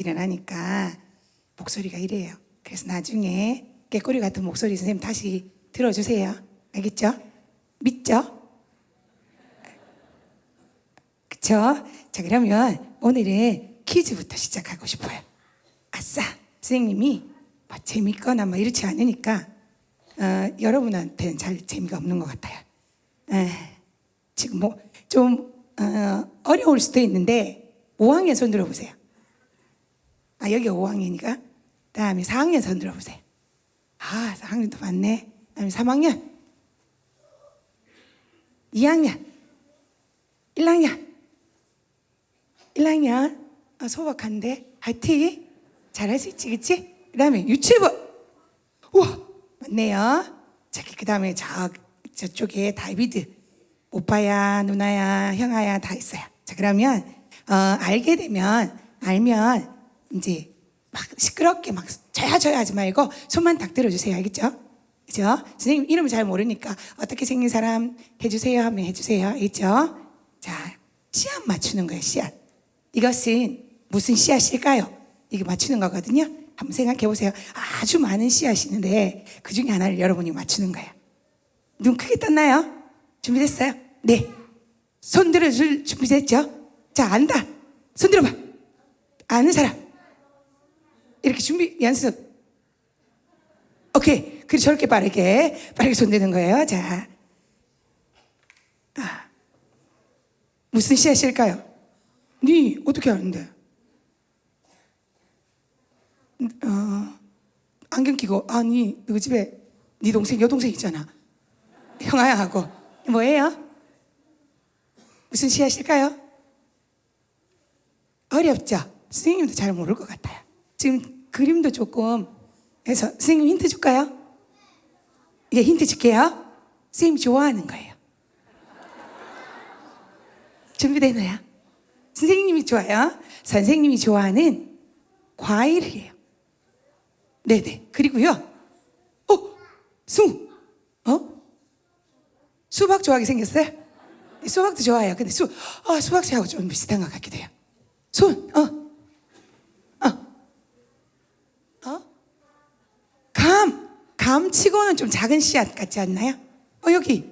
일어나니까 목소리가 이래요. 그래서 나중에 깨꼬리 같은 목소리 선생님 다시 들어주세요. 알겠죠? 믿죠? 그쵸? 자, 그러면 오늘은 퀴즈부터 시작하고 싶어요. 아싸! 선생님이 재밌거나 이렇지 않으니까 여러분한테는 잘 재미가 없는 것 같아요. 지금 좀 어려울 수도 있는데 5학년 손 들어보세요. 여기가 5학년이니까 다음에 4학년 손 들어보세요. 4학년도 많네. 다음에 3학년, 2학년, 1학년 소박한데 화이팅! 잘할 수 있지, 그치? 그 다음에 유치부. 우와, 맞네요. 자, 그 다음에 저쪽에 다비드 오빠야, 누나야, 형아야 다 있어요. 자, 그러면 알면 이제 막 시끄럽게 저야 하지 말고 손만 딱 들어주세요. 알겠죠? 그죠? 선생님 이름을 잘 모르니까 어떻게 생긴 사람 해주세요 하면 해주세요. 알겠죠? 자, 씨앗 맞추는 거예요. 씨앗. 이것은 무슨 씨앗일까요? 이게 맞추는 거거든요. 한번 생각해 보세요. 아주 많은 씨앗이 있는데 그 중에 하나를 여러분이 맞추는 거예요. 눈 크게 떴나요? 준비됐어요? 네. 손 들어줄 준비됐죠? 자, 안다. 손 들어봐. 아는 사람. 이렇게 준비 연습. 오케이. 그리고 저렇게 빠르게 손 드는 거예요. 자, 무슨 씨앗일까요? 네 어떻게 아는데? 안경 끼고 너 집에 네 동생 여동생 있잖아. 형아야하고 뭐예요? 무슨 씨앗일까요? 어렵죠? 선생님도 잘 모를 것 같아요. 지금 그림도 조금 해서 선생님 힌트 줄까요? 예, 힌트 줄게요. 선생님이 좋아하는 거예요. 준비되나요? 선생님이 좋아요. 선생님이 좋아하는 과일이에요. 네네. 그리고요. 수박 좋아하게 생겼어요? 수박도 좋아해요. 근데 수박하고 좀 비슷한 것 같기도 해요. 감치고는 좀 작은 씨앗 같지 않나요? 여기.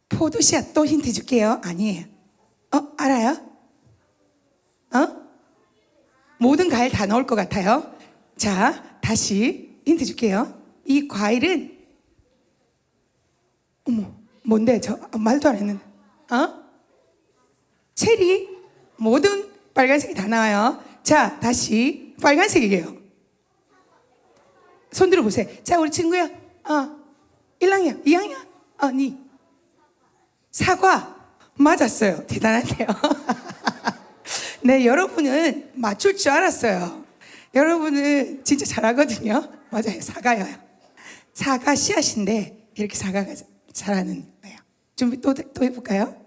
포도 씨앗 또 힌트 줄게요. 아니에요. 알아요? 모든 과일 다 넣을 것 같아요. 자, 다시 힌트 줄게요. 이 과일은 뭔데? 말도 안 했는데. 체리. 모든 빨간색이 다 나와요. 자, 다시 빨간색이에요. 손 들어보세요. 자, 우리 친구야. 1학년, 2학년. 니. 사과. 맞았어요. 대단하네요. 네, 여러분은 맞출 줄 알았어요. 여러분은 진짜 잘하거든요. 맞아요. 사과예요. 사과 씨앗인데 이렇게 사과가 자라는 거예요. 준비 또 해볼까요?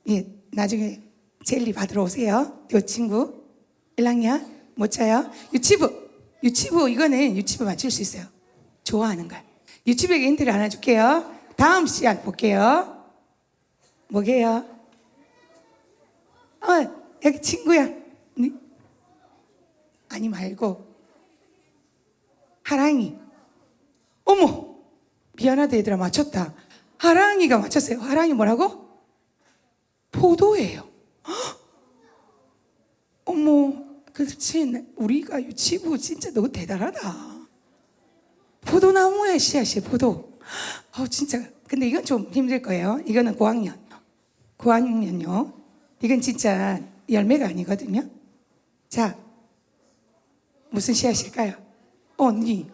예, 나중에 젤리 받으러 오세요. 이 친구 1학년 못 차요. 유치부 이거는 유치부 맞출 수 있어요. 좋아하는 거야. 유치부에게 힌트를 하나 줄게요. 다음 씨앗 볼게요. 뭐게요? 여기 친구야. 네? 아니 말고 하랑이. 어머, 미안하다 얘들아, 맞췄다. 하랑이가 맞췄어요. 하랑이 뭐라고? 포도예요. 어머, 그렇지. 우리가 유치부 진짜 너무 대단하다. 포도나무의 씨앗이에요. 포도. 진짜. 근데 이건 좀 힘들 거예요. 이거는 9학년요. 이건 진짜 열매가 아니거든요. 자, 무슨 씨앗일까요? 언니.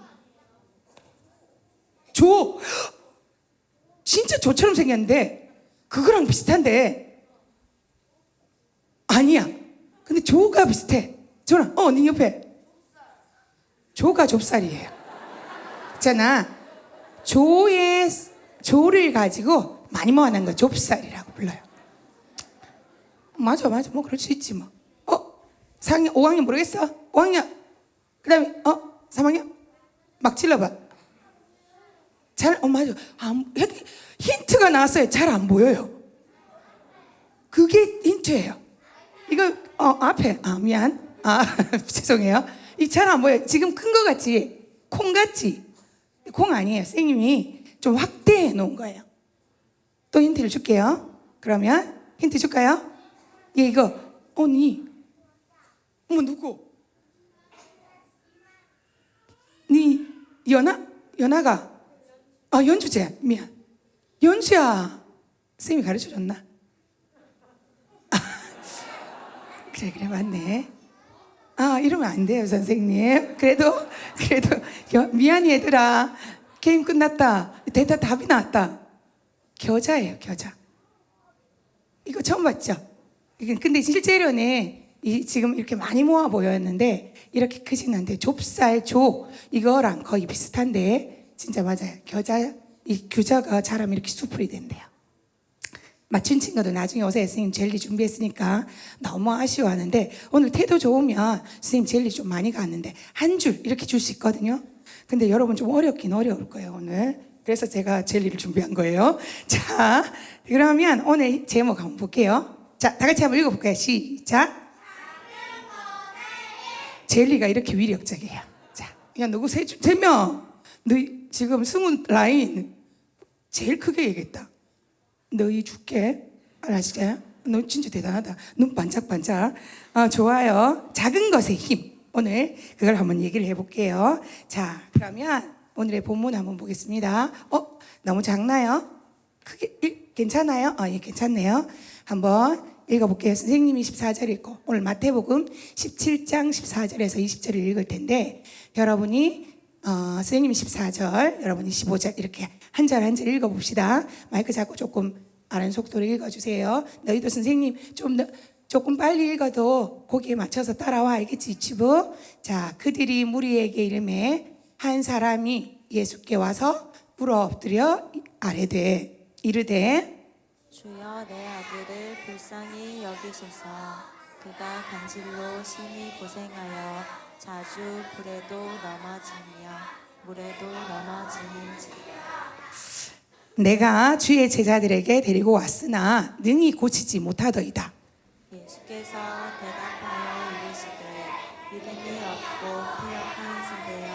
조. 진짜 조처럼 생겼는데 그거랑 비슷한데 아니야. 근데 조가 비슷해. 조랑 언니 옆에 조가 좁쌀이에요. 있잖아. 조를 가지고 많이 모아낸 거 좁쌀이라고 불러요. 맞아. 그럴 수 있지 뭐. 4학년, 5학년 모르겠어? 5학년. 그 다음에 3학년. 막 질러봐. 맞아. 힌트가 나왔어요. 잘 안 보여요. 그게 힌트예요. 이거 앞에. 미안. 죄송해요. 이 잘 안 보여. 지금 큰 거 같지? 콩 같지? 콩 아니에요. 선생님이 좀 확대해 놓은 거예요. 또 힌트를 줄게요. 그러면 힌트 줄까요? 이거. 니. 누구? 니 연아가. 연주제. 미안. 연주야. 선생님이 가르쳐줬나? 그래 맞네. 이러면 안 돼요 선생님. 그래도 미안해 얘들아. 게임 끝났다. 답이 나왔다. 겨자예요 겨자. 이거 처음 봤죠? 근데 실제로는 지금 이렇게 많이 모아 보였는데 이렇게 크진 않은데 좁쌀 조 이거랑 거의 비슷한데 진짜 맞아요. 이 겨자가 자라면 이렇게 수풀이 된대요. 맞춘 친구들 나중에 오세요. 선생님 젤리 준비했으니까. 너무 아쉬워하는데 오늘 태도 좋으면 선생님 젤리 좀 많이 갔는데 한 줄 이렇게 줄 수 있거든요. 근데 여러분 좀 어렵긴 어려울 거예요 오늘. 그래서 제가 젤리를 준비한 거예요. 자, 그러면 오늘 제목 한번 볼게요. 자, 다 같이 한번 읽어볼까요? 시작. 젤리가 이렇게 위력적이에요. 자, 야 누구 세 명? 너 지금 20라인 제일 크게 얘기했다. 너희 줄게. 알았지? 너 진짜 대단하다. 눈 반짝반짝. 좋아요. 작은 것의 힘. 오늘 그걸 한번 얘기를 해볼게요. 자, 그러면 오늘의 본문 한번 보겠습니다. 너무 작나요? 크게 괜찮아요? 예, 괜찮네요. 한번 읽어볼게요. 선생님이 14절 읽고 오늘 마태복음 17장 14절에서 20절을 읽을 텐데 여러분이 선생님이 14절, 여러분이 15절 이렇게 한 절 한 절 읽어봅시다. 마이크 잡고 조금 빠른 속도로 읽어주세요. 너희도 선생님 조금 빨리 읽어도 거기에 맞춰서 따라와. 알겠지? 유치부. 자, 그들이 무리에게 이르매 한 사람이 예수께 와서 물어 엎드려 아뢰되 이르되 주여 내 아들을 불쌍히 여기소서. 그가 간질로 심히 고생하여 자주 불에도 넘어지며 물에도 넘어지는지라. 내가 주의 제자들에게 데리고 왔으나 능히 고치지 못하더이다. 예수께서 대답하여 이르시되 믿음이 없고 패역한 세대여,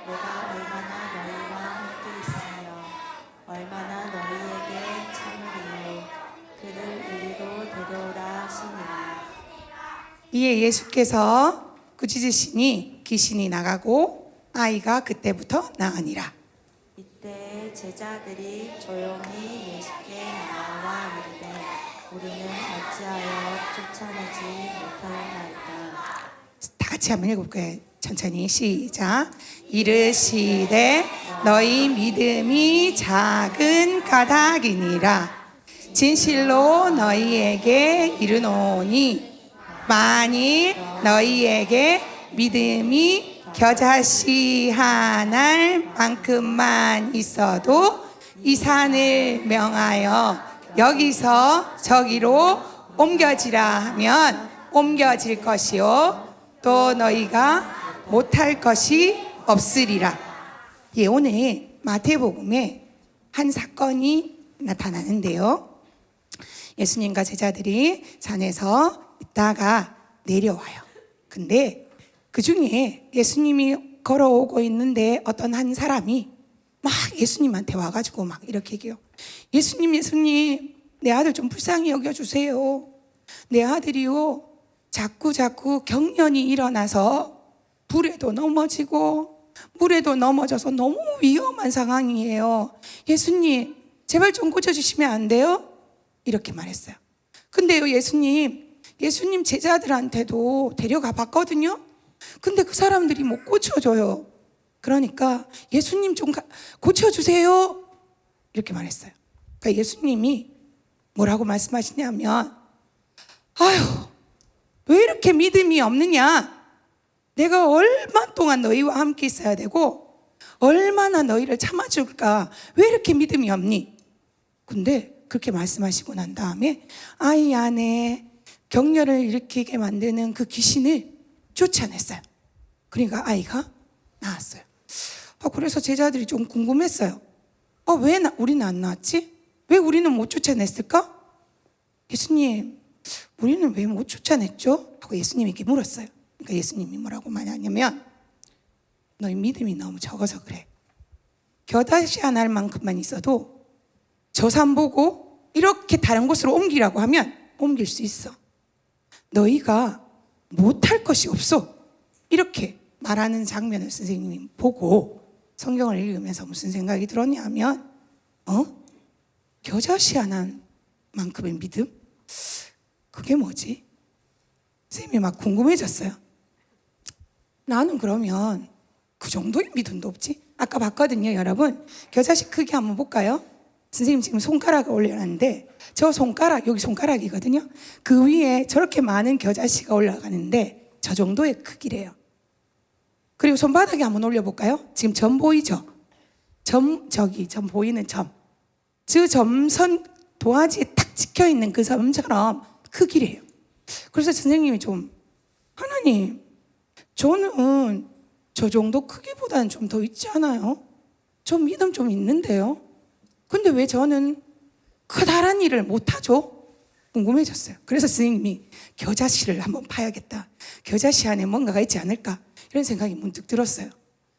내가 얼마나 너희와 함께 있으며 얼마나 너희에게 참으리요. 그를 이리로 데려오라 하시니라. 이에 예수께서 꾸짖으시니 귀신이 나가고 아이가 그때부터 나으니라. 이때 제자들이 조용히 예수께 나와 이르되 우리는 어찌하여 쫓아내지 못하였나이까. 다 같이 한번 읽어볼까요? 천천히 시작. 이르시되 너희 믿음이 작은 까닭이니라. 진실로 너희에게 이르노니 만일 너희에게 믿음이 겨자씨 한 알만큼만 있어도 이 산을 명하여 여기서 저기로 옮겨지라 하면 옮겨질 것이요 또 너희가 못할 것이 없으리라. 예, 오늘 마태복음에 한 사건이 나타나는데요. 예수님과 제자들이 산에서 있다가 내려와요. 근데 그 중에 예수님이 걸어오고 있는데 어떤 한 사람이 막 예수님한테 와가지고 막 이렇게 얘기해요. 예수님, 내 아들 좀 불쌍히 여겨주세요. 내 아들이요, 자꾸 경련이 일어나서 불에도 넘어지고 물에도 넘어져서 너무 위험한 상황이에요. 예수님, 제발 좀 고쳐주시면 안 돼요? 이렇게 말했어요. 근데요, 예수님 제자들한테도 데려가 봤거든요. 근데 그 사람들이 못 고쳐줘요. 그러니까 예수님 좀 고쳐주세요. 이렇게 말했어요. 그러니까 예수님이 뭐라고 말씀하시냐면, 아유, 왜 이렇게 믿음이 없느냐? 내가 얼마 동안 너희와 함께 있어야 되고 얼마나 너희를 참아줄까? 왜 이렇게 믿음이 없니? 근데 그렇게 말씀하시고 난 다음에 아이 안에 격려를 일으키게 만드는 그 귀신을 쫓아냈어요. 그러니까 아이가 나았어요. 그래서 제자들이 좀 궁금했어요. 왜 우리는 안 나왔지? 왜 우리는 못 쫓아냈을까? 예수님, 우리는 왜 못 쫓아냈죠? 하고 예수님에게 물었어요. 그러니까 예수님이 뭐라고 말하냐면 너희 믿음이 너무 적어서 그래. 겨다시 안 할 만큼만 있어도 저 산 보고 이렇게 다른 곳으로 옮기라고 하면 옮길 수 있어. 너희가 못할 것이 없어. 이렇게 말하는 장면을 선생님이 보고 성경을 읽으면서 무슨 생각이 들었냐면 겨자씨 안 한 만큼의 믿음? 그게 뭐지? 선생님이 막 궁금해졌어요. 나는 그러면 그 정도의 믿음도 없지? 아까 봤거든요, 여러분. 겨자씨 크기 한번 볼까요? 선생님 지금 손가락을 올려놨는데 저 손가락, 여기 손가락이거든요. 그 위에 저렇게 많은 겨자씨가 올라가는데 저 정도의 크기래요. 그리고 손바닥에 한번 올려볼까요? 지금 점 보이죠? 점 보이는 점. 그 점선 도화지에 탁 찍혀있는 그 점처럼 크기래요. 그래서 선생님이 좀 하나님, 저는 저 정도 크기보다는 좀 더 있지 않아요? 저 믿음 좀 있는데요? 근데 왜 저는 커다란 일을 못하죠? 궁금해졌어요. 그래서 선생님이 겨자씨를 한번 파야겠다. 겨자씨 안에 뭔가가 있지 않을까? 이런 생각이 문득 들었어요.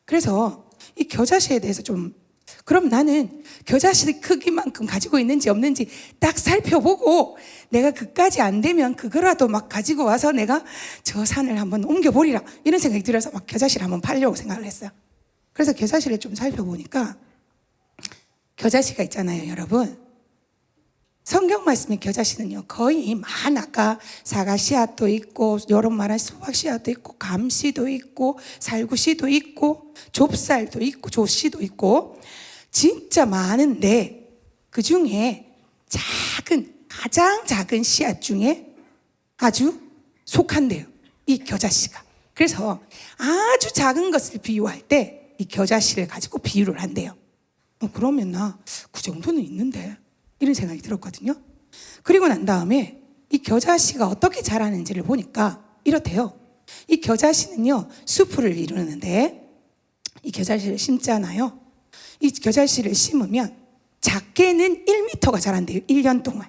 그래서 이 겨자씨에 대해서 좀, 그럼 나는 겨자씨 크기만큼 가지고 있는지 없는지 딱 살펴보고 내가 그까지 안 되면 그거라도 막 가지고 와서 내가 저 산을 한번 옮겨보리라. 이런 생각이 들어서 막 겨자씨를 한번 팔려고 생각을 했어요. 그래서 겨자씨를 좀 살펴보니까 겨자씨가 있잖아요, 여러분. 성경 말씀의 겨자씨는요, 거의 아까 사과 씨앗도 있고, 여름 말한 수박 씨앗도 있고, 감씨도 있고, 살구씨도 있고, 좁쌀도 있고, 조씨도 있고, 진짜 많은데, 그 중에 가장 작은 씨앗 중에 아주 속한대요, 이 겨자씨가. 그래서 아주 작은 것을 비유할 때 이 겨자씨를 가지고 비유를 한대요. 그러면 나 그 정도는 있는데 이런 생각이 들었거든요. 그리고 난 다음에 이 겨자씨가 어떻게 자라는지를 보니까 이렇대요. 이 겨자씨는요, 수풀을 이루는데 이 겨자씨를 심잖아요. 이 겨자씨를 심으면 작게는 1m가 자란대요. 1년 동안.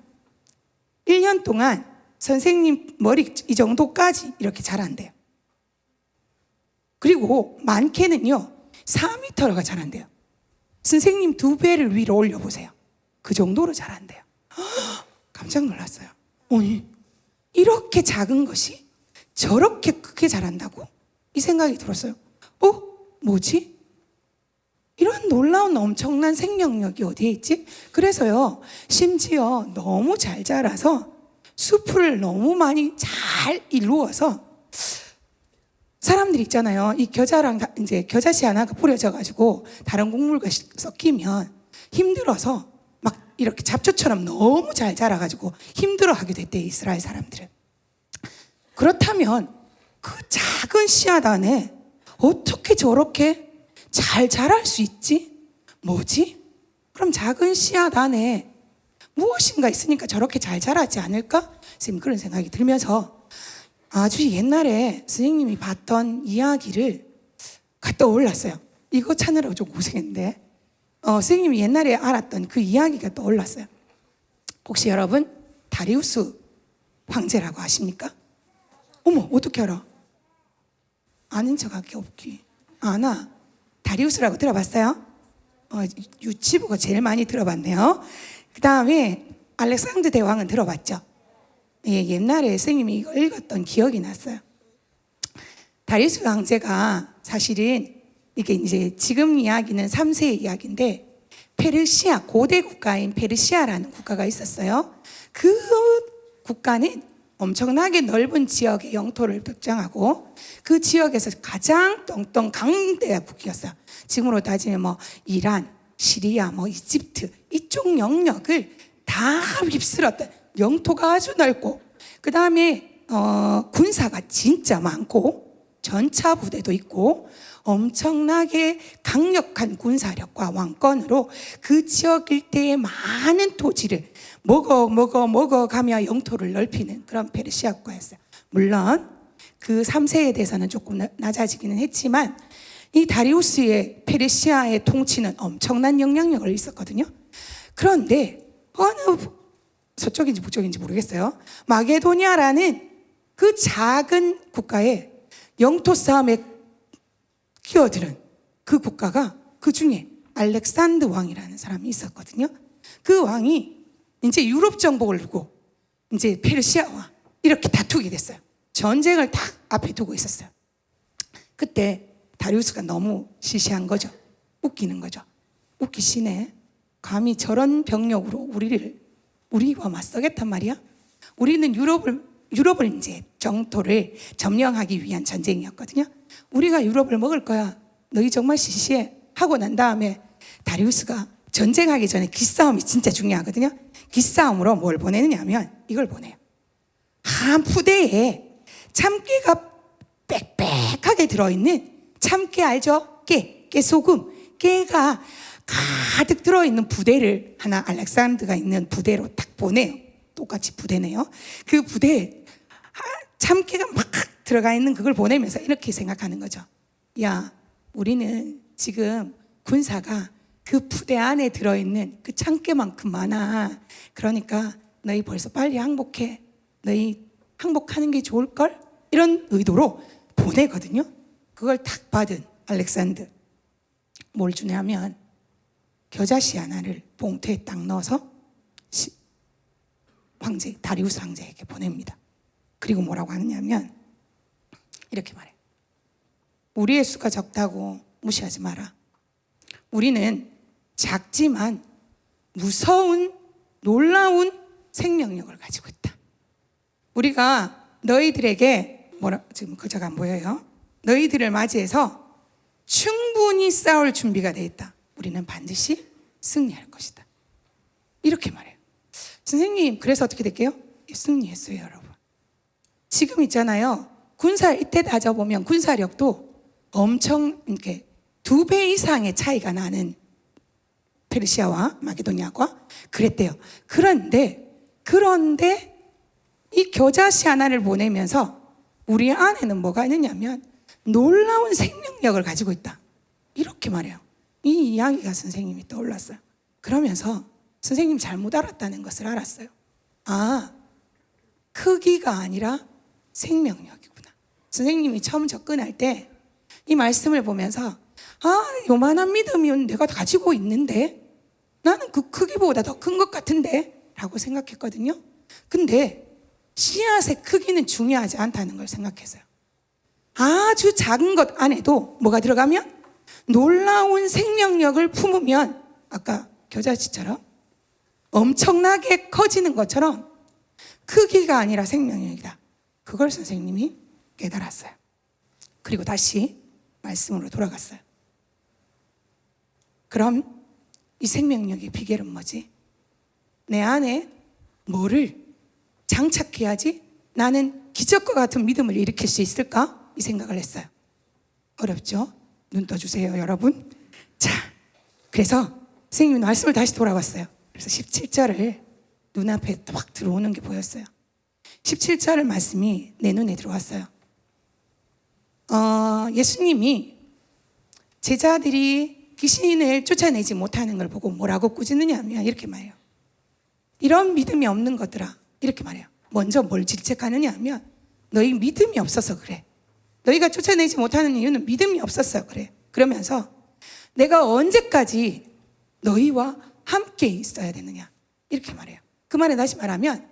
1년 동안 선생님 머리 이 정도까지 이렇게 자란대요. 그리고 많게는요 4m가 자란대요. 선생님 2배를 위로 올려보세요. 그 정도로 자란대요. 깜짝 놀랐어요. 아니, 이렇게 작은 것이 저렇게 크게 자란다고? 이 생각이 들었어요. 뭐지? 이런 놀라운 엄청난 생명력이 어디에 있지? 그래서요, 심지어 너무 잘 자라서 숲을 너무 많이 잘 이루어서 사람들이 있잖아요. 이 겨자랑 이제 겨자씨 하나가 뿌려져가지고 다른 곡물과 섞이면 힘들어서 막 이렇게 잡초처럼 너무 잘 자라가지고 힘들어하게 됐대, 이스라엘 사람들은. 그렇다면 그 작은 씨앗 안에 어떻게 저렇게 잘 자랄 수 있지? 뭐지? 그럼 작은 씨앗 안에 무엇인가 있으니까 저렇게 잘 자라지 않을까? 선생님 그런 생각이 들면서 아주 옛날에 선생님이 봤던 이야기를 떠올랐어요. 이거 찾느라고 좀 고생했는데 선생님이 옛날에 알았던 그 이야기가 떠올랐어요. 혹시 여러분 다리우스 황제라고 아십니까? 어머, 어떻게 알아? 아는 척하기 없기. 아나 다리우스라고 들어봤어요? 유치부가 제일 많이 들어봤네요. 그 다음에 알렉산드 대왕은 들어봤죠? 예, 옛날에 선생님이 이거 읽었던 기억이 났어요. 다리우스 황제가 사실은 이게 이제 지금 이야기는 3세의 이야기인데 페르시아, 고대 국가인 페르시아라는 국가가 있었어요. 그 국가는 엄청나게 넓은 지역의 영토를 독점하고 그 지역에서 가장 똥똥 강대국이었어요. 지금으로 따지면 뭐 이란, 시리아, 뭐 이집트 이쪽 영역을 다 휩쓸었던, 영토가 아주 넓고 그 다음에 군사가 진짜 많고 전차 부대도 있고 엄청나게 강력한 군사력과 왕권으로 그 지역 일대의 많은 토지를 먹어가며 영토를 넓히는 그런 페르시아 국가였어요. 물론 그 3세에 대해서는 조금 낮아지기는 했지만 이 다리우스의 페르시아의 통치는 엄청난 영향력을 있었거든요. 그런데 어느 서쪽인지 북쪽인지 모르겠어요. 마게도니아라는 그 작은 국가에 영토 싸움에 끼어드는 그 국가가 그 중에 알렉산드 왕이라는 사람이 있었거든요. 그 왕이 이제 유럽 정복을 두고 이제 페르시아와 이렇게 다투게 됐어요. 전쟁을 딱 앞에 두고 있었어요. 그때 다리우스가 너무 시시한 거죠. 웃기는 거죠. 웃기시네. 감히 저런 병력으로 우리와 맞서겠단 말이야? 우리는 유럽을 이제 정토를 점령하기 위한 전쟁이었거든요. 우리가 유럽을 먹을 거야. 너희 정말 시시해. 하고 난 다음에 다리우스가 전쟁하기 전에 기싸움이 진짜 중요하거든요. 기싸움으로 뭘 보내느냐 하면 이걸 보내요. 한 푸대에 참깨가 빽빽하게 들어있는 참깨 알죠? 깨소금. 깨가 가득 들어있는 부대를 하나 알렉산드가 있는 부대로 딱 보내요. 똑같이 부대네요. 그 부대에 참깨가 막 들어가 있는 그걸 보내면서 이렇게 생각하는 거죠. 야, 우리는 지금 군사가 그 부대 안에 들어있는 그 참깨만큼 많아. 그러니까 너희 벌써 빨리 항복해. 너희 항복하는 게 좋을걸? 이런 의도로 보내거든요. 그걸 딱 받은 알렉산드 뭘 주냐면 겨자씨 하나를 봉투에 딱 넣어서 황제 다리우스 황제에게 보냅니다. 그리고 뭐라고 하느냐면 이렇게 말해요. 우리의 수가 적다고 무시하지 마라. 우리는 작지만 무서운 놀라운 생명력을 가지고 있다. 우리가 너희들에게 지금 글자가 안 보여요. 너희들을 맞이해서 충분히 싸울 준비가 되어 있다. 우리는 반드시 승리할 것이다. 이렇게 말해요. 선생님, 그래서 어떻게 될게요? 승리했어요, 여러분. 지금 있잖아요. 군사 이때 따져보면 군사력도 엄청 이렇게 2배 이상의 차이가 나는 페르시아와 마게도니아가 그랬대요. 그런데 이 겨자씨 하나를 보내면서 우리 안에는 뭐가 있느냐면 놀라운 생명력을 가지고 있다. 이렇게 말해요. 이 이야기가 선생님이 떠올랐어요. 그러면서 선생님 잘못 알았다는 것을 알았어요. 아, 크기가 아니라 생명력이구나. 선생님이 처음 접근할 때 이 말씀을 보면서 요만한 믿음이 내가 가지고 있는데 나는 그 크기보다 더 큰 것 같은데 라고 생각했거든요. 근데 씨앗의 크기는 중요하지 않다는 걸 생각했어요. 아주 작은 것 안에도 뭐가 들어가면 놀라운 생명력을 품으면 아까 겨자씨처럼 엄청나게 커지는 것처럼 크기가 아니라 생명력이다. 그걸 선생님이 깨달았어요. 그리고 다시 말씀으로 돌아갔어요. 그럼 이 생명력의 비결은 뭐지? 내 안에 뭐를 장착해야지 나는 기적과 같은 믿음을 일으킬 수 있을까? 이 생각을 했어요. 어렵죠? 눈 떠주세요, 여러분. 자, 그래서 선생님이 말씀을 다시 돌아왔어요. 그래서 17절을 눈앞에 확 들어오는 게 보였어요. 17절 말씀이 내 눈에 들어왔어요. 예수님이 제자들이 귀신을 쫓아내지 못하는 걸 보고 뭐라고 꾸짖느냐 하면 이렇게 말해요. 이런 믿음이 없는 것들아, 이렇게 말해요. 먼저 뭘 질책하느냐 하면 너희 믿음이 없어서 그래. 너희가 쫓아내지 못하는 이유는 믿음이 없었어 그래. 그러면서 내가 언제까지 너희와 함께 있어야 되느냐 이렇게 말해요. 그 말에 다시 말하면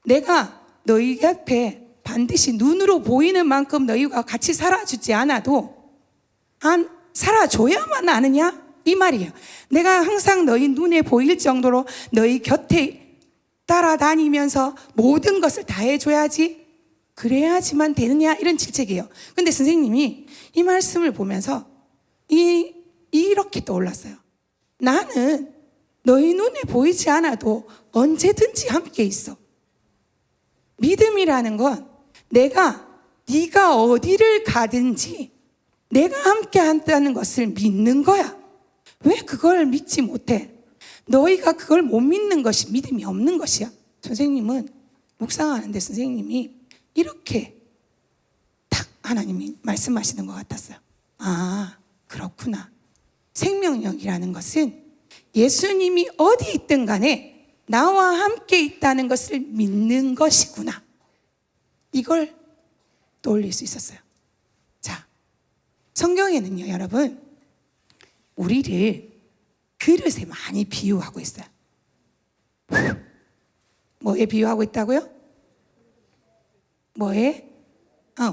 내가 너희 곁에 반드시 눈으로 보이는 만큼 너희가 같이 살아주지 않아도 살아줘야만 아느냐 이 말이에요. 내가 항상 너희 눈에 보일 정도로 너희 곁에 따라다니면서 모든 것을 다 해줘야지 그래야지만 되느냐 이런 질책이에요. 근데 선생님이 이 말씀을 보면서 이렇게 떠올랐어요. 나는 너희 눈에 보이지 않아도 언제든지 함께 있어. 믿음이라는 건 네가 어디를 가든지 내가 함께 한다는 것을 믿는 거야. 왜 그걸 믿지 못해? 너희가 그걸 못 믿는 것이 믿음이 없는 것이야. 선생님은 묵상하는데 선생님이 이렇게 딱 하나님이 말씀하시는 것 같았어요. 아, 그렇구나. 생명력이라는 것은 예수님이 어디 있든 간에 나와 함께 있다는 것을 믿는 것이구나. 이걸 떠올릴 수 있었어요. 자, 성경에는요, 여러분, 우리를 그릇에 많이 비유하고 있어요. 뭐에 비유하고 있다고요? 뭐에?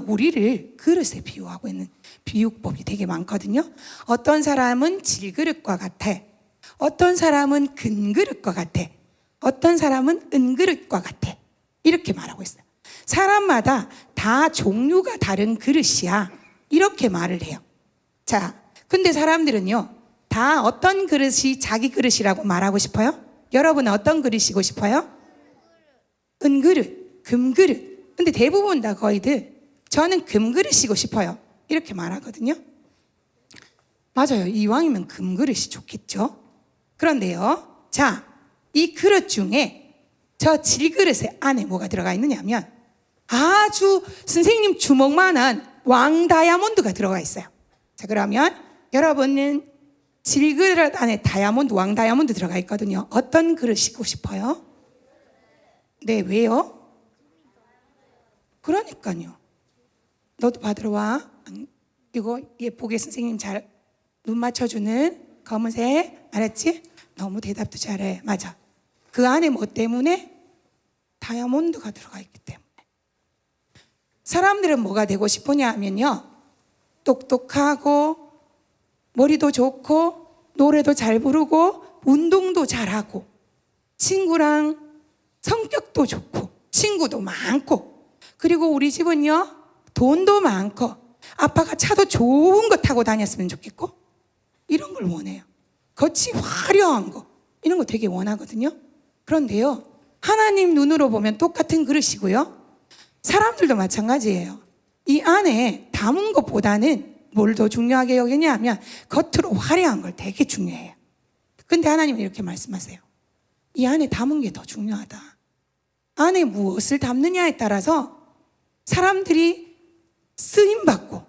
우리를 그릇에 비유하고 있는 비유법이 되게 많거든요. 어떤 사람은 질그릇과 같아. 어떤 사람은 금그릇과 같아. 어떤 사람은 은그릇과 같아. 이렇게 말하고 있어요. 사람마다 다 종류가 다른 그릇이야. 이렇게 말을 해요. 자, 근데 사람들은요, 다 어떤 그릇이 자기 그릇이라고 말하고 싶어요? 여러분은 어떤 그릇이고 싶어요? 은그릇, 금그릇. 근데 대부분 다 거의들 저는 금그릇이고 싶어요. 이렇게 말하거든요. 맞아요. 이왕이면 금그릇이 좋겠죠. 그런데요, 자, 이 그릇 중에 저 질그릇의 안에 뭐가 들어가 있느냐면 아주 선생님 주먹만한 왕 다이아몬드가 들어가 있어요. 자, 그러면 여러분은 질그릇 안에 다이아몬드, 왕 다이아몬드 들어가 있거든요. 어떤 그릇이고 싶어요? 네, 왜요? 그러니까요. 너도 받으러 와. 이거 예쁘게 선생님 잘 눈 맞춰주는 검은색, 알았지? 너무 대답도 잘해. 맞아. 그 안에 뭐 때문에? 다이아몬드가 들어가 있기 때문에. 사람들은 뭐가 되고 싶으냐 하면요, 똑똑하고 머리도 좋고 노래도 잘 부르고 운동도 잘하고 친구랑 성격도 좋고 친구도 많고, 그리고 우리 집은요 돈도 많고 아빠가 차도 좋은 거 타고 다녔으면 좋겠고, 이런 걸 원해요. 겉이 화려한 거, 이런 거 되게 원하거든요. 그런데요, 하나님 눈으로 보면 똑같은 그릇이고요, 사람들도 마찬가지예요. 이 안에 담은 것보다는 뭘 더 중요하게 여기냐 하면 겉으로 화려한 걸 되게 중요해요. 근데 하나님은 이렇게 말씀하세요. 이 안에 담은 게 더 중요하다. 안에 무엇을 담느냐에 따라서 사람들이 쓰임받고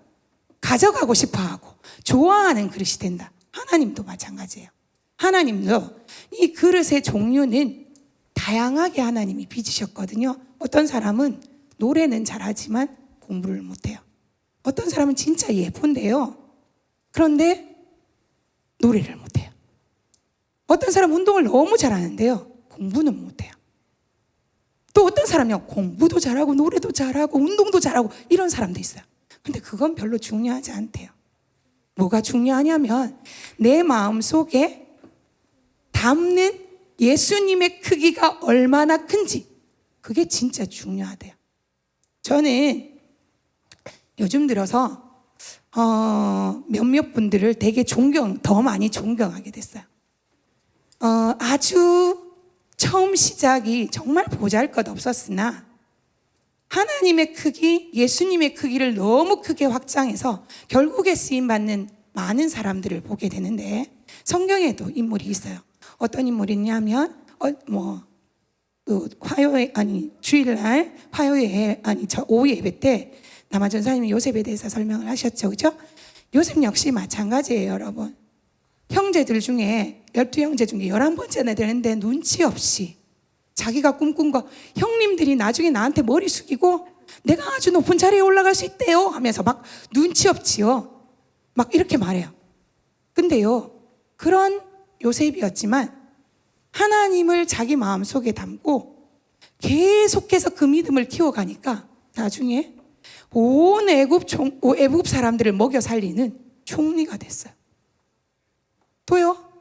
가져가고 싶어하고 좋아하는 그릇이 된다. 하나님도 마찬가지예요. 하나님도 이 그릇의 종류는 다양하게 하나님이 빚으셨거든요. 어떤 사람은 노래는 잘하지만 공부를 못해요. 어떤 사람은 진짜 예쁜데요, 그런데 노래를 못해요. 어떤 사람은 운동을 너무 잘하는데요, 공부는 못해요. 또 어떤 사람은요, 공부도 잘하고 노래도 잘하고 운동도 잘하고 이런 사람도 있어요. 근데 그건 별로 중요하지 않대요. 뭐가 중요하냐면 내 마음속에 담는 예수님의 크기가 얼마나 큰지, 그게 진짜 중요하대요. 저는 요즘 들어서 몇몇 분들을 되게 더 많이 존경하게 됐어요. 아주 처음 시작이 정말 보잘것없었으나 하나님의 크기, 예수님의 크기를 너무 크게 확장해서 결국에 쓰임받는 많은 사람들을 보게 되는데, 성경에도 인물이 있어요. 어떤 인물이 있냐면 주일날 오후 예배 때 남아전사님이 요셉에 대해서 설명을 하셨죠, 그죠? 요셉 역시 마찬가지예요, 여러분. 형제들 중에 12형제 중에 11번째나 되는데 눈치 없이 자기가 꿈꾼 거, 형님들이 나중에 나한테 머리 숙이고 내가 아주 높은 자리에 올라갈 수 있대요 하면서 막 눈치 없지요, 막 이렇게 말해요. 근데요, 그런 요셉이었지만 하나님을 자기 마음속에 담고 계속해서 그 믿음을 키워가니까 나중에 온 애굽 사람들을 먹여 살리는 총리가 됐어요. 또요,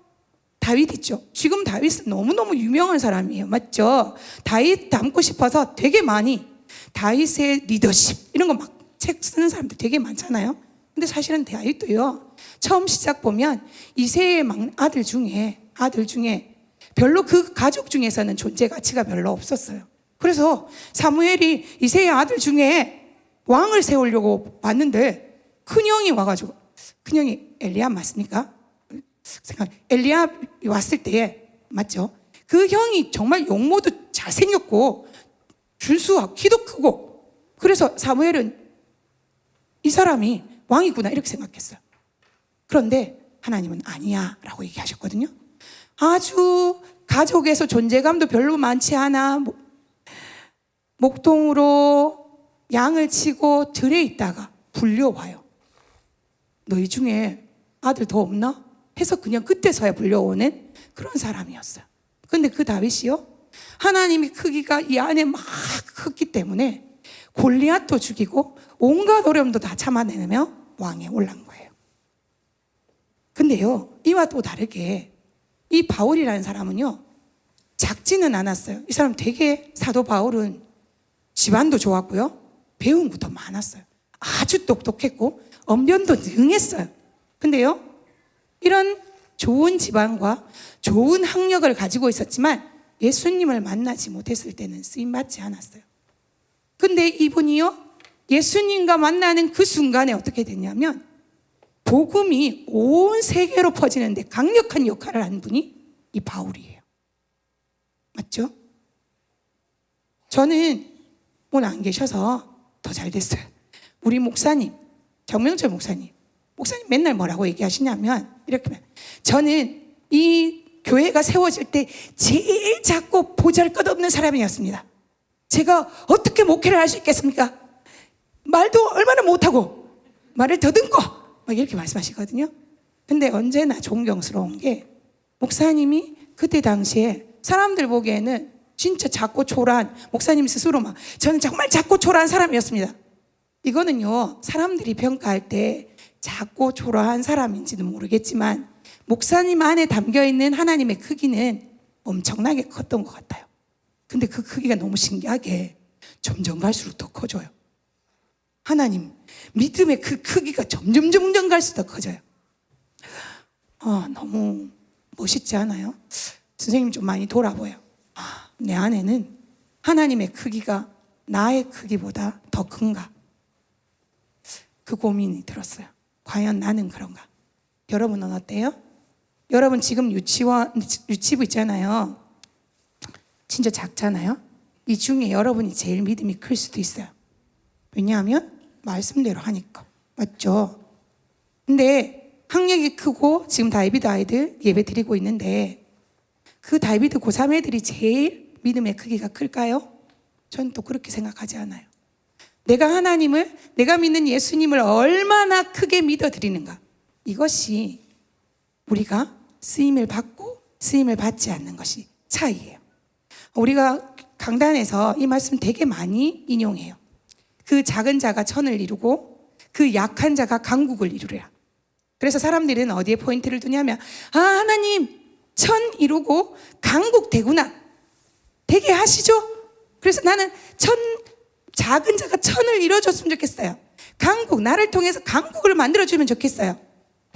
다윗 있죠. 지금 다윗은 너무너무 유명한 사람이에요. 맞죠? 다윗 닮고 싶어서 되게 많이 다윗의 리더십 이런 거 막 책 쓰는 사람들 되게 많잖아요. 근데 사실은 다윗도요, 처음 시작 보면 이세의 아들 중에 별로 그 가족 중에서는 존재 가치가 별로 없었어요. 그래서 사무엘이 이세의 아들 중에 왕을 세우려고 왔는데 큰형이 와가지고, 큰형이 엘리압 맞습니까? 엘리압이 왔을 때에, 맞죠? 그 형이 정말 용모도 잘생겼고 준수하고 키도 크고, 그래서 사무엘은 이 사람이 왕이구나 이렇게 생각했어요. 그런데 하나님은 아니야 라고 얘기하셨거든요. 아주 가족에서 존재감도 별로 많지 않아. 목동으로 양을 치고 들에 있다가 불려와요. 너희 중에 아들 더 없나? 해서 그냥 그때서야 불려오는 그런 사람이었어요. 근데 그 다윗이요, 하나님이 크기가 이 안에 막 컸기 때문에 골리앗도 죽이고 온갖 어려움도 다 참아내며 왕에 올라간 거예요. 근데요, 이와 또 다르게 이 바울이라는 사람은요, 작지는 않았어요. 이 사람 되게, 사도 바울은 집안도 좋았고요, 배운 것도 많았어요. 아주 똑똑했고 언변도 능했어요. 근데요, 이런 좋은 집안과 좋은 학력을 가지고 있었지만 예수님을 만나지 못했을 때는 쓰임받지 않았어요. 근데 이분이요, 예수님과 만나는 그 순간에 어떻게 됐냐면 복음이 온 세계로 퍼지는데 강력한 역할을 한 분이 이 바울이에요. 맞죠? 저는 오늘 안 계셔서 더 잘 됐어요. 우리 목사님, 정명철 목사님 맨날 뭐라고 얘기하시냐면 이렇게, 저는 이 교회가 세워질 때 제일 작고 보잘것없는 사람이었습니다. 제가 어떻게 목회를 할 수 있겠습니까? 말도 얼마나 못하고 말을 더듬고 막 이렇게 말씀하시거든요. 근데 언제나 존경스러운 게, 목사님이 그때 당시에 사람들 보기에는 진짜 작고 초라한, 목사님 스스로 막 저는 정말 작고 초라한 사람이었습니다. 이거는요, 사람들이 평가할 때 작고 초라한 사람인지는 모르겠지만 목사님 안에 담겨있는 하나님의 크기는 엄청나게 컸던 것 같아요. 근데 그 크기가 너무 신기하게 점점 갈수록 더 커져요. 하나님 믿음의 그 크기가 점점 갈수록 더 커져요. 너무 멋있지 않아요? 선생님 좀 많이 돌아보여. 내 안에는 하나님의 크기가 나의 크기보다 더 큰가? 그 고민이 들었어요. 과연 나는 그런가? 여러분은 어때요? 여러분 지금 유치부 있잖아요. 진짜 작잖아요. 이 중에 여러분이 제일 믿음이 클 수도 있어요. 왜냐하면 말씀대로 하니까. 맞죠? 근데 학력이 크고 지금 다이비드 아이들 예배 드리고 있는데, 그 다이비드 고3 애들이 제일 믿음의 크기가 클까요? 저는 또 그렇게 생각하지 않아요. 내가 하나님을, 내가 믿는 예수님을 얼마나 크게 믿어드리는가, 이것이 우리가 쓰임을 받고 쓰임을 받지 않는 것이 차이예요. 우리가 강단에서 이 말씀 되게 많이 인용해요. 그 작은 자가 천을 이루고 그 약한 자가 강국을 이루리라. 그래서 사람들은 어디에 포인트를 두냐면, 하나님 천 이루고 강국 되구나, 되게 하시죠? 그래서 나는 작은 자가 천을 이뤄줬으면 좋겠어요. 강국, 나를 통해서 강국을 만들어주면 좋겠어요.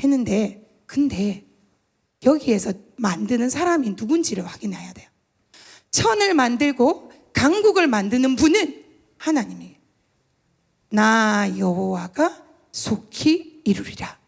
했는데, 근데 여기에서 만드는 사람이 누군지를 확인해야 돼요. 천을 만들고 강국을 만드는 분은 하나님이에요. 나 여호와가 속히 이루리라.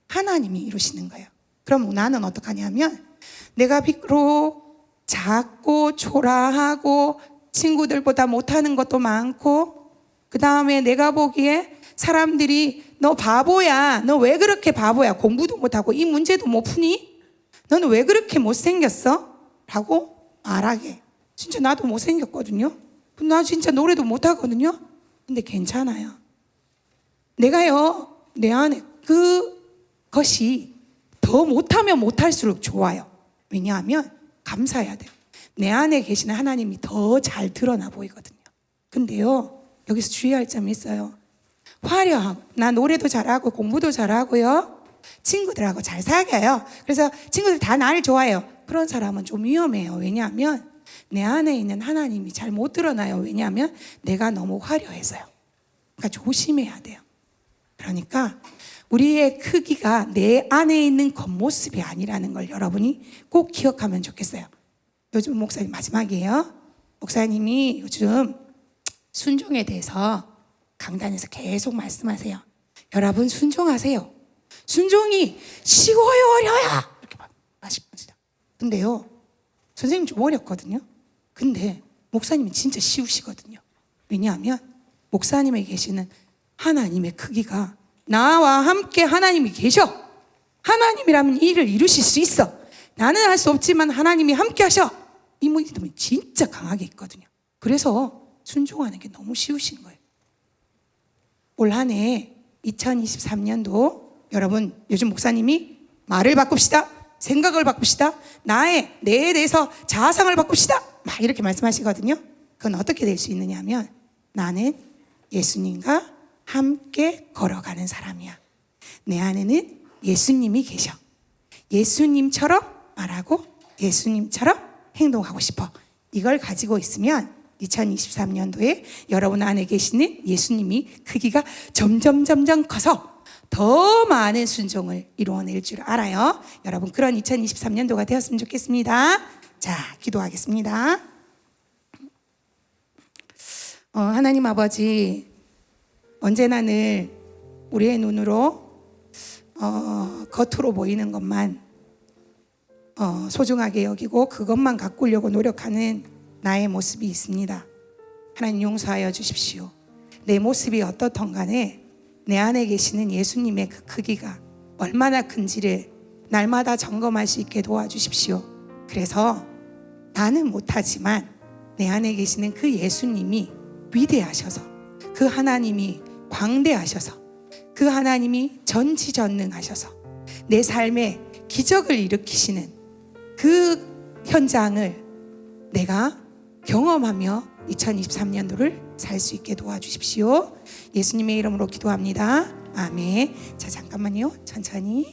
하나님이 이루시는 거예요. 그럼 나는 어떡하냐면, 내가 비록 작고 초라하고 친구들보다 못하는 것도 많고, 그 다음에 내가 보기에 사람들이 너 바보야, 너 왜 그렇게 바보야, 공부도 못하고 이 문제도 못 푸니? 너는 왜 그렇게 못생겼어? 라고 말하게. 진짜 나도 못생겼거든요. 나 진짜 노래도 못하거든요. 근데 괜찮아요. 내가요, 내 안에 그것이 더 못하면 못할수록 좋아요. 왜냐하면 감사해야 돼요. 내 안에 계시는 하나님이 더 잘 드러나 보이거든요. 근데요, 여기서 주의할 점이 있어요. 화려하고, 나 노래도 잘하고 공부도 잘하고요, 친구들하고 잘 사귀어요. 그래서 친구들 다 나를 좋아해요. 그런 사람은 좀 위험해요. 왜냐하면 내 안에 있는 하나님이 잘 못 드러나요. 왜냐하면 내가 너무 화려해서요. 그러니까 조심해야 돼요. 그러니까 우리의 크기가 내 안에 있는 겉모습이 아니라는 걸 여러분이 꼭 기억하면 좋겠어요. 요즘 목사님 마지막이에요. 목사님이 요즘 순종에 대해서 강단에서 계속 말씀하세요. 여러분 순종하세요. 순종이 쉬워요, 어려워요? 이렇게 말씀하시죠. 근데요, 선생님 좀 어렵거든요. 근데 목사님이 진짜 쉬우시거든요. 왜냐하면 목사님에 계시는 하나님의 크기가, 나와 함께 하나님이 계셔. 하나님이라면 이 일을 이루실 수 있어. 나는 할 수 없지만 하나님이 함께 하셔. 이 믿음이 진짜 강하게 있거든요. 그래서 순종하는 게 너무 쉬우신 거예요. 올 한 해 2023년도 여러분, 요즘 목사님이 말을 바꿉시다, 생각을 바꿉시다, 내에 대해서 자아상을 바꿉시다 막 이렇게 말씀하시거든요. 그건 어떻게 될 수 있느냐 하면, 나는 예수님과 함께 걸어가는 사람이야. 내 안에는 예수님이 계셔. 예수님처럼 말하고 예수님처럼 행동하고 싶어. 이걸 가지고 있으면 2023년도에 여러분 안에 계시는 예수님이 크기가 점점 커서 더 많은 순종을 이루어낼 줄 알아요. 여러분, 그런 2023년도가 되었으면 좋겠습니다. 자, 기도하겠습니다. 하나님 아버지, 언제나 늘 우리의 눈으로 겉으로 보이는 것만 소중하게 여기고 그것만 가꾸려고 노력하는 나의 모습이 있습니다. 하나님, 용서하여 주십시오. 내 모습이 어떻든 간에 내 안에 계시는 예수님의 그 크기가 얼마나 큰지를 날마다 점검할 수 있게 도와주십시오. 그래서 나는 못하지만 내 안에 계시는 그 예수님이 위대하셔서, 그 하나님이 광대하셔서, 그 하나님이 전지전능하셔서 내 삶에 기적을 일으키시는 그 현장을 내가 경험하며 2023년도를 살 수 있게 도와주십시오. 예수님의 이름으로 기도합니다. 아멘. 자, 잠깐만요. 천천히.